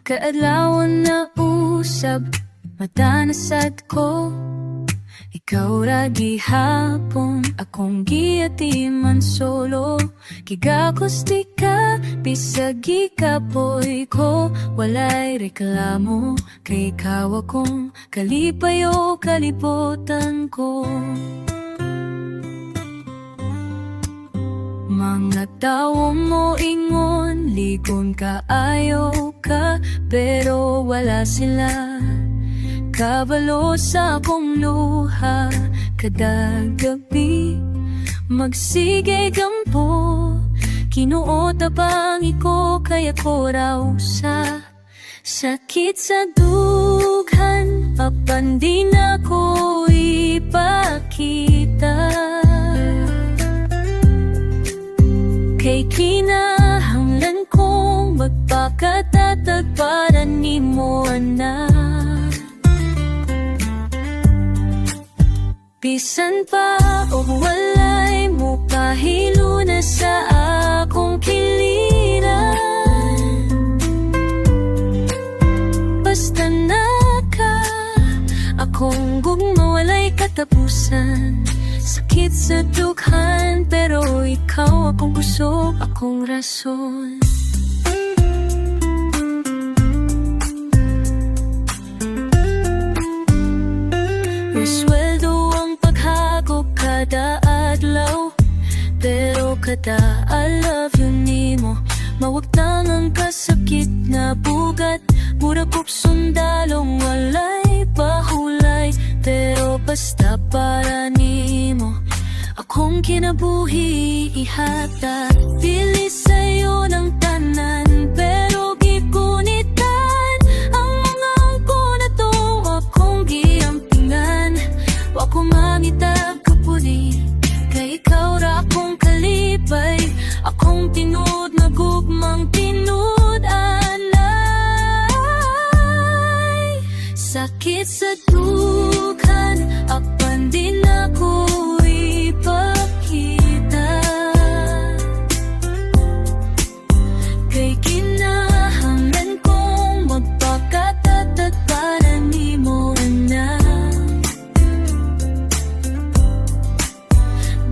Kaadlawan na usab, mata nasad ko. Ikaw ra gihapon, akong giatiman solo. Gigagusti ka, bisag gikapoy ko. Walay reklamo, kay ikaw akong kalipayo, kalibutan ko. Mga tao mo ingon, ligon ka, ayaw ka, pero wala sila. Kabalo sa akong luha, kada gabi magsigay gampo. Kinuot abang iko, kaya ko raw sa sakit sa dughan, apan di na ko ipakita. Kay kinahanglan kong magpakatatag para nimo, anak. Bisan pa o walay mo pahilo na sa akong kiliran. Basta na ka, akong gugma walay katapusan. Sakit sa dughan, pero ikaw akong busog, akong rason. Resweldo ang paghagop kada adlaw, pero kada I love you nimo mawagtang ang kasakit na bugat. Mura kop sundalong walay bahulay, pero basta para nimo akong kinabuhi ihatag. Dili sa'yo ng tanan, pero gikunitan ang mga angko na to. Akong giampingan, wa ko mangitag kapuli, kay ikaw ra akong kalipay. Akong tinud na gugmang tinud, anay. Sakit sa dughan, apan din ako ipakita. Kay kinahanglan kong magpakatatag para nimo, anak.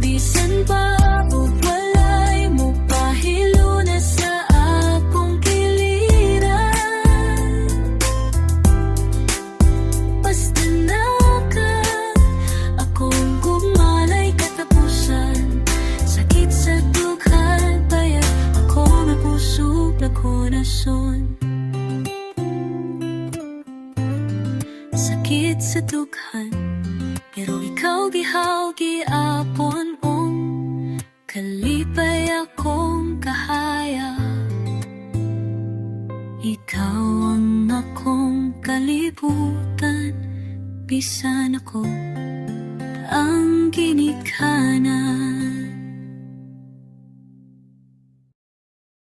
Bisan pa o walay mo pahilo na sa akong kiliran. Basta na ka, akong gumalay katapusan. Sakit sa dughan, kaya ako nabusog na korason. Sakit sa dughan, pero ikaw gihaw giapon ong kalipay akong kahaya. Ikaw ang akong kalibutan, bisan ako ang ginikanan.